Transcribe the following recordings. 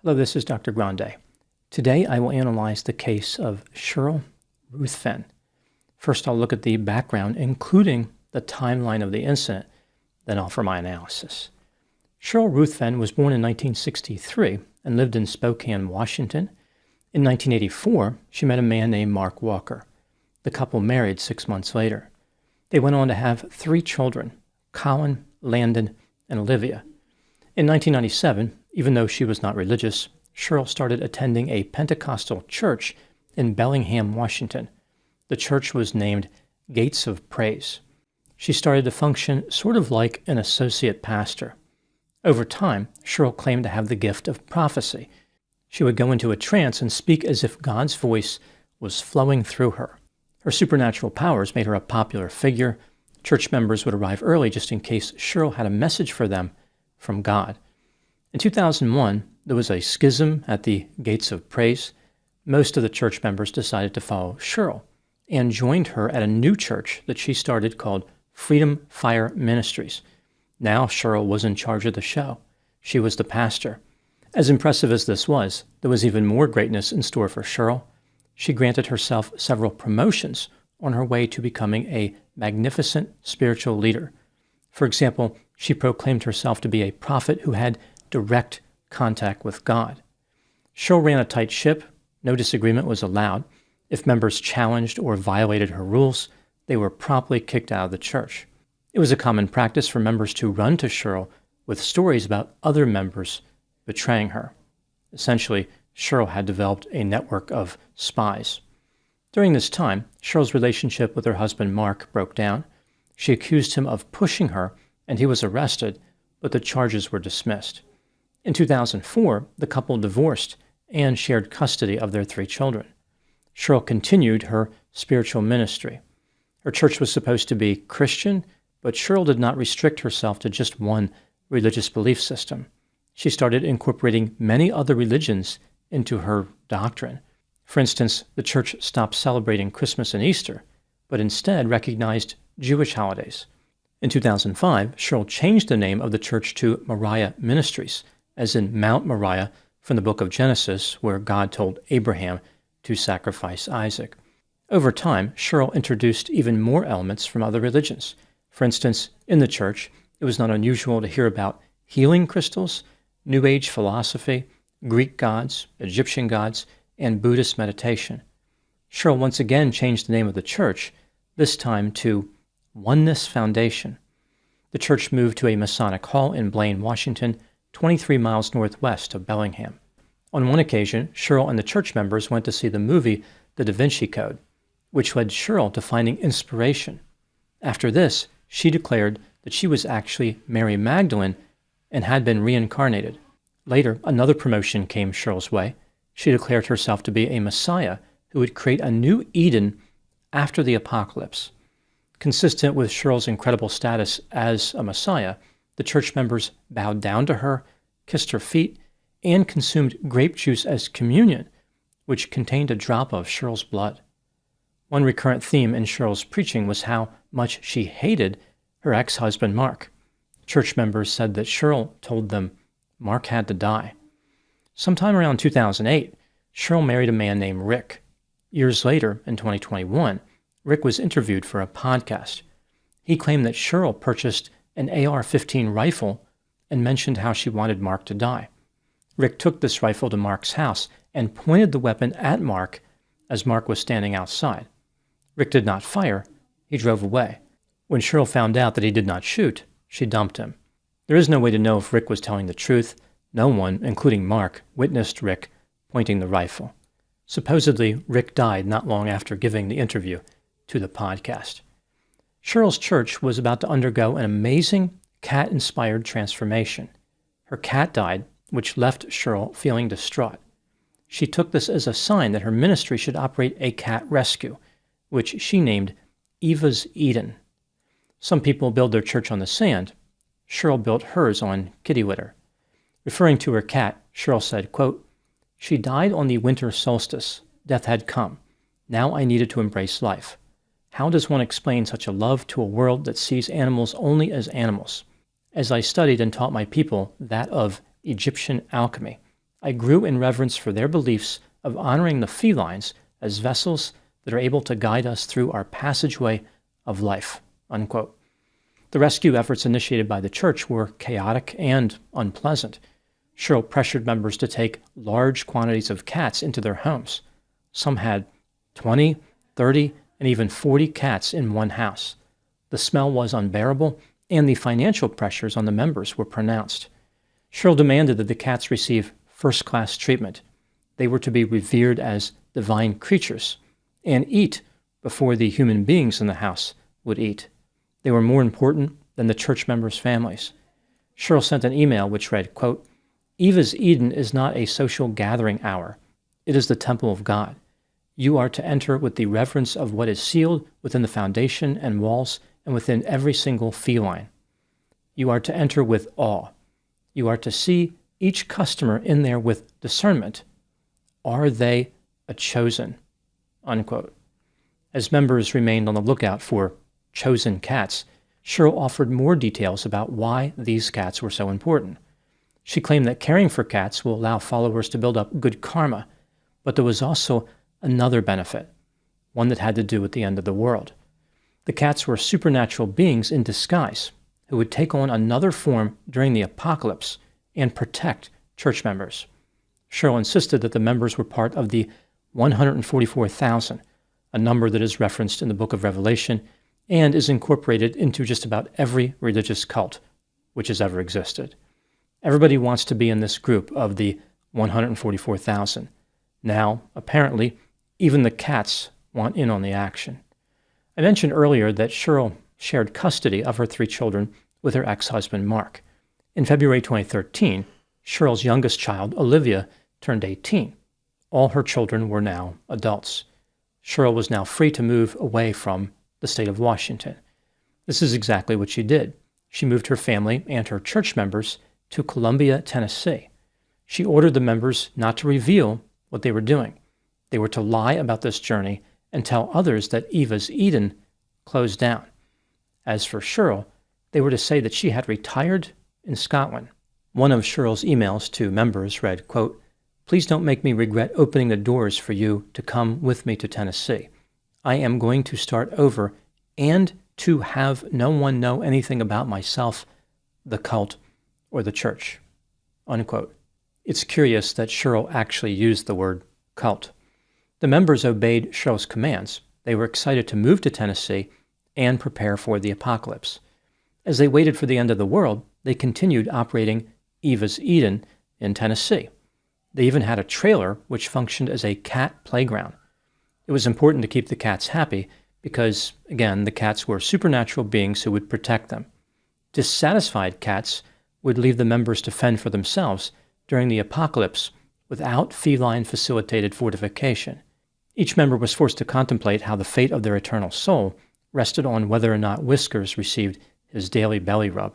Hello, this is Dr. Grande. Today I will analyze the case of Sheryl Ruthven. First, I'll look at the background, including the timeline of the incident, then offer my analysis. Sheryl Ruthven was born in 1963 and lived in Spokane, Washington. In 1984, she met a man named Mark Walker. The couple married 6 months later. They went on to have 3 children, Colin, Landon, and Olivia. In 1997, even though she was not religious, Sheryl started attending a Pentecostal church in Bellingham, Washington. The church was named Gates of Praise. She started to function sort of like an associate pastor. Over time, Sheryl claimed to have the gift of prophecy. She would go into a trance and speak as if God's voice was flowing through her. Her supernatural powers made her a popular figure. Church members would arrive early just in case Sheryl had a message for them from God. In 2001, there was a schism at the Gates of Praise. Most of the church members decided to follow Sheryl and joined her at a new church that she started called Freedom Fire Ministries. Now Sheryl was in charge of the show. She was the pastor. As impressive as this was, there was even more greatness in store for Sheryl. She granted herself several promotions on her way to becoming a magnificent spiritual leader. For example, she proclaimed herself to be a prophet who had direct contact with God. Sheryl ran a tight ship. No disagreement was allowed. If members challenged or violated her rules, they were promptly kicked out of the church. It was a common practice for members to run to Sheryl with stories about other members betraying her. Essentially, Sheryl had developed a network of spies. During this time, Sheryl's relationship with her husband Mark broke down. She accused him of pushing her, and he was arrested, but the charges were dismissed. In 2004, the couple divorced and shared custody of their 3 children. Sheryl continued her spiritual ministry. Her church was supposed to be Christian, but Sheryl did not restrict herself to just one religious belief system. She started incorporating many other religions into her doctrine. For instance, the church stopped celebrating Christmas and Easter, but instead recognized Jewish holidays. In 2005, Sheryl changed the name of the church to Moriah Ministries, as in Mount Moriah from the book of Genesis, where God told Abraham to sacrifice Isaac. Over time, Sheryl introduced even more elements from other religions. For instance, in the church, it was not unusual to hear about healing crystals, New Age philosophy, Greek gods, Egyptian gods, and Buddhist meditation. Sheryl once again changed the name of the church, this time to Oneness Foundation. The church moved to a Masonic hall in Blaine, Washington, 23 miles northwest of Bellingham. On one occasion, Sheryl and the church members went to see the movie The Da Vinci Code, which led Sheryl to finding inspiration. After this, she declared that she was actually Mary Magdalene and had been reincarnated. Later, another promotion came Sheryl's way. She declared herself to be a Messiah who would create a new Eden after the apocalypse. Consistent with Sheryl's incredible status as a Messiah, the church members bowed down to her, kissed her feet, and consumed grape juice as communion, which contained a drop of Sheryl's blood. One recurrent theme in Sheryl's preaching was how much she hated her ex-husband Mark. Church members said that Sheryl told them Mark had to die. Sometime around 2008, Sheryl married a man named Rick. Years later, in 2021, Rick was interviewed for a podcast. He claimed that Sheryl purchased an AR-15 rifle and mentioned how she wanted Mark to die. Rick took this rifle to Mark's house and pointed the weapon at Mark as Mark was standing outside. Rick did not fire. He drove away. When Sheryl found out that he did not shoot, she dumped him. There is no way to know if Rick was telling the truth. No one, including Mark, witnessed Rick pointing the rifle. Supposedly, Rick died not long after giving the interview to the podcast. Sheryl's church was about to undergo an amazing cat-inspired transformation. Her cat died, which left Sheryl feeling distraught. She took this as a sign that her ministry should operate a cat rescue, which she named Eva's Eden. Some people build their church on the sand. Sheryl built hers on kitty litter. Referring to her cat, Sheryl said, quote, "She died on the winter solstice. Death had come. Now I needed to embrace life. How does one explain such a love to a world that sees animals only as animals? As I studied and taught my people that of Egyptian alchemy, I grew in reverence for their beliefs of honoring the felines as vessels that are able to guide us through our passageway of life." Unquote. The rescue efforts initiated by the church were chaotic and unpleasant. Sheryl pressured members to take large quantities of cats into their homes. Some had 20, 30, and even 40 cats in one house. The smell was unbearable, and the financial pressures on the members were pronounced. Sheryl demanded that the cats receive first-class treatment. They were to be revered as divine creatures and eat before the human beings in the house would eat. They were more important than the church members' families. Sheryl sent an email which read, quote, "Eva's Eden is not a social gathering hour. It is the temple of God. You are to enter with the reverence of what is sealed within the foundation and walls and within every single feline. You are to enter with awe. You are to see each customer in there with discernment. Are they a chosen?" Unquote. As members remained on the lookout for chosen cats, Sheryl offered more details about why these cats were so important. She claimed that caring for cats will allow followers to build up good karma, but there was also another benefit, one that had to do with the end of the world. The cats were supernatural beings in disguise who would take on another form during the apocalypse and protect church members. Sheryl insisted that the members were part of the 144,000, a number that is referenced in the book of Revelation and is incorporated into just about every religious cult which has ever existed. Everybody wants to be in this group of the 144,000. Now, apparently, even the cats want in on the action. I mentioned earlier that Sheryl shared custody of her 3 children with her ex-husband, Mark. In February 2013, Sheryl's youngest child, Olivia, turned 18. All her children were now adults. Sheryl was now free to move away from the state of Washington. This is exactly what she did. She moved her family and her church members to Columbia, Tennessee. She ordered the members not to reveal what they were doing. They were to lie about this journey and tell others that Eva's Eden closed down. As for Sheryl, they were to say that she had retired in Scotland. One of Sheryl's emails to members read, quote, "Please don't make me regret opening the doors for you to come with me to Tennessee. I am going to start over and to have no one know anything about myself, the cult, or the church." Unquote. It's curious that Sheryl actually used the word cult. The members obeyed Sheryl's commands. They were excited to move to Tennessee and prepare for the apocalypse. As they waited for the end of the world, they continued operating Eva's Eden in Tennessee. They even had a trailer which functioned as a cat playground. It was important to keep the cats happy because, again, the cats were supernatural beings who would protect them. Dissatisfied cats would leave the members to fend for themselves during the apocalypse without feline-facilitated fortification. Each member was forced to contemplate how the fate of their eternal soul rested on whether or not Whiskers received his daily belly rub.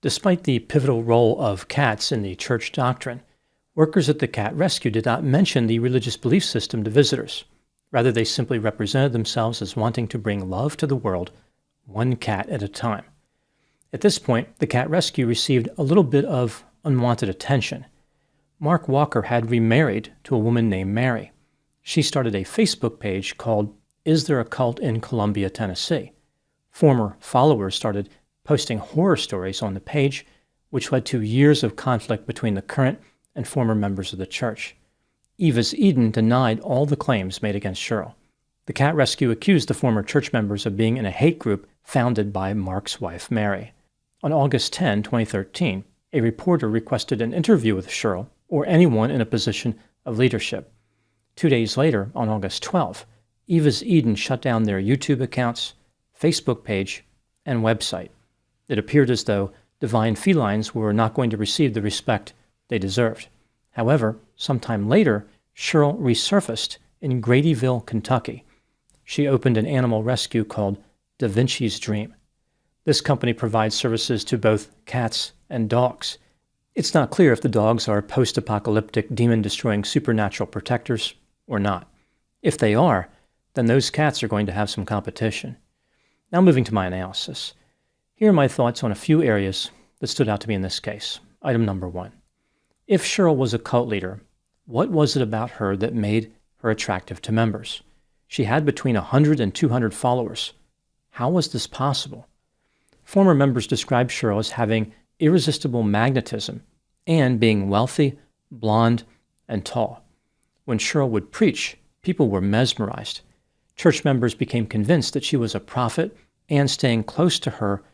Despite the pivotal role of cats in the church doctrine, workers at the cat rescue did not mention the religious belief system to visitors. Rather, they simply represented themselves as wanting to bring love to the world, one cat at a time. At this point, the cat rescue received a little bit of unwanted attention. Mark Walker had remarried to a woman named Mary. She started a Facebook page called "Is There a Cult in Columbia, Tennessee?" Former followers started posting horror stories on the page, which led to years of conflict between the current and former members of the church. Eva's Eden denied all the claims made against Sheryl. The cat rescue accused the former church members of being in a hate group founded by Mark's wife, Mary. On August 10, 2013, a reporter requested an interview with Sheryl or anyone in a position of leadership. 2 days later, on August 12, Eva's Eden shut down their YouTube accounts, Facebook page, and website. It appeared as though divine felines were not going to receive the respect they deserved. However, sometime later, Sheryl resurfaced in Gradyville, Kentucky. She opened an animal rescue called Da Vinci's Dream. This company provides services to both cats and dogs. It's not clear if the dogs are post-apocalyptic, demon-destroying supernatural protectors or not. If they are, then those cats are going to have some competition. Now moving to my analysis. Here are my thoughts on a few areas that stood out to me in this case. Item number 1. If Sheryl was a cult leader, what was it about her that made her attractive to members? She had between 100 and 200 followers. How was this possible? Former members described Sheryl as having irresistible magnetism and being wealthy, blonde, and tall. When Sheryl would preach, people were mesmerized. Church members became convinced that she was a prophet, and staying close to her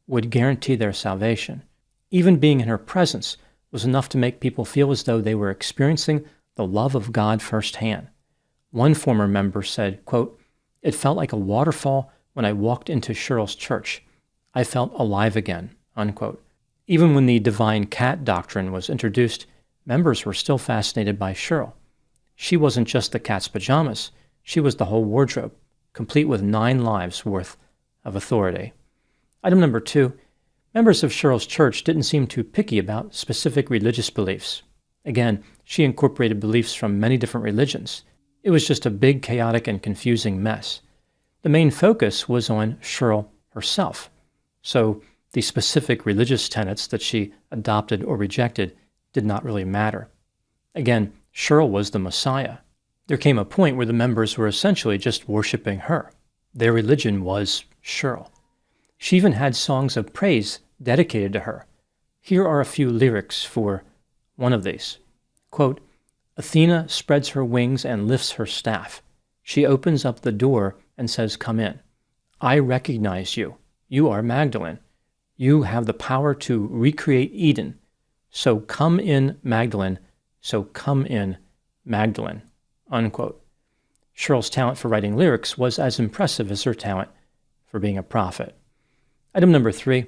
would guarantee their salvation. Even being in her presence was enough to make people feel as though they were experiencing the love of God firsthand. One former member said, quote, "It felt like a waterfall when I walked into Sheryl's church. I felt alive again," unquote. Even when the divine cat doctrine was introduced, members were still fascinated by Sheryl. She wasn't just the cat's pajamas. She was the whole wardrobe, complete with 9 lives worth of authority. Item number 2, members of Sheryl's church didn't seem too picky about specific religious beliefs. Again, she incorporated beliefs from many different religions. It was just a big, chaotic, and confusing mess. The main focus was on Sheryl herself. So the specific religious tenets that she adopted or rejected did not really matter. Again, Sheryl was the Messiah. There came a point where the members were essentially just worshiping her. Their religion was Sheryl. She even had songs of praise dedicated to her. Here are a few lyrics for one of these. Quote, "Athena spreads her wings and lifts her staff. She opens up the door and says, 'Come in.' I recognize you. You are Magdalene. You have the power to recreate Eden. So come in, Magdalene. So come in, Magdalene," unquote. Sheryl's talent for writing lyrics was as impressive as her talent for being a prophet. Item number 3,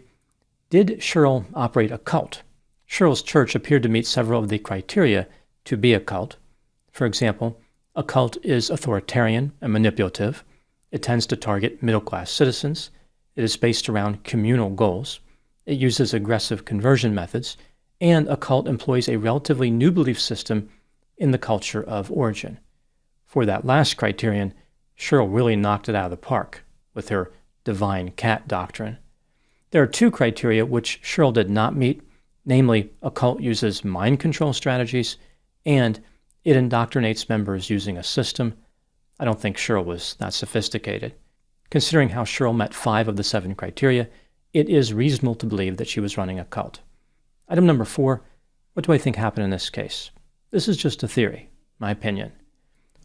did Sheryl operate a cult? Sheryl's church appeared to meet several of the criteria to be a cult. For example, a cult is authoritarian and manipulative. It tends to target middle-class citizens. It is based around communal goals. It uses aggressive conversion methods. And a cult employs a relatively new belief system in the culture of origin. For that last criterion, Sheryl really knocked it out of the park with her divine cat doctrine. There are 2 criteria which Sheryl did not meet, namely, a cult uses mind control strategies, and it indoctrinates members using a system. I don't think Sheryl was that sophisticated. Considering how Sheryl met 5 of the 7 criteria, it is reasonable to believe that she was running a cult. Item number 4, what do I think happened in this case? This is just a theory, my opinion.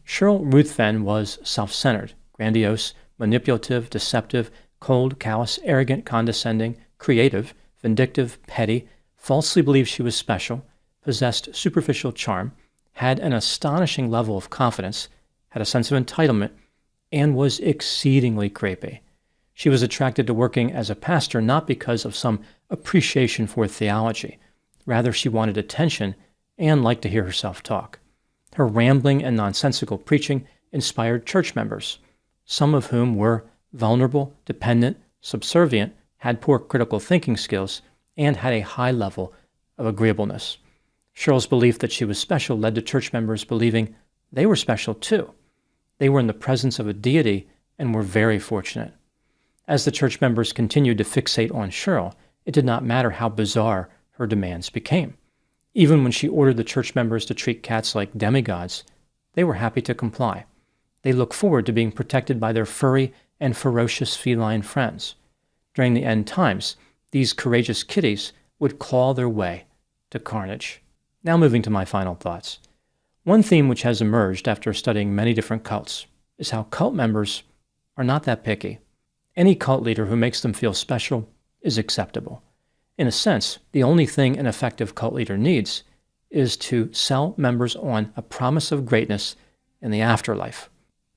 Sheryl Ruthven was self-centered, grandiose, manipulative, deceptive, cold, callous, arrogant, condescending, creative, vindictive, petty, falsely believed she was special, possessed superficial charm, had an astonishing level of confidence, had a sense of entitlement, and was exceedingly creepy. She was attracted to working as a pastor not because of some appreciation for theology. Rather, she wanted attention and liked to hear herself talk. Her rambling and nonsensical preaching inspired church members, some of whom were vulnerable, dependent, subservient, had poor critical thinking skills, and had a high level of agreeableness. Sheryl's belief that she was special led to church members believing they were special too. They were in the presence of a deity and were very fortunate. As the church members continued to fixate on Sheryl, it did not matter how bizarre her demands became. Even when she ordered the church members to treat cats like demigods, they were happy to comply. They looked forward to being protected by their furry and ferocious feline friends. During the end times, these courageous kitties would claw their way to carnage. Now moving to my final thoughts. One theme which has emerged after studying many different cults is how cult members are not that picky. Any cult leader who makes them feel special is acceptable. In a sense, the only thing an effective cult leader needs is to sell members on a promise of greatness in the afterlife.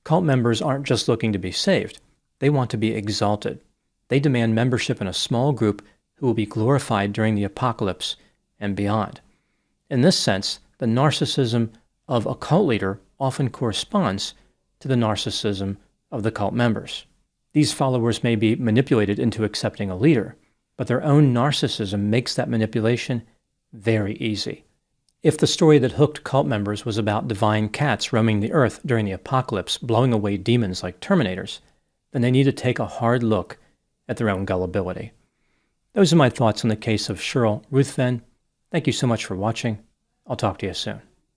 Cult members aren't just looking to be saved. They want to be exalted. They demand membership in a small group who will be glorified during the apocalypse and beyond. In this sense, the narcissism of a cult leader often corresponds to the narcissism of the cult members. These followers may be manipulated into accepting a leader, but their own narcissism makes that manipulation very easy. If the story that hooked cult members was about divine cats roaming the earth during the apocalypse, blowing away demons like Terminators, then they need to take a hard look at their own gullibility. Those are my thoughts on the case of Sheryl Ruthven. Thank you so much for watching. I'll talk to you soon.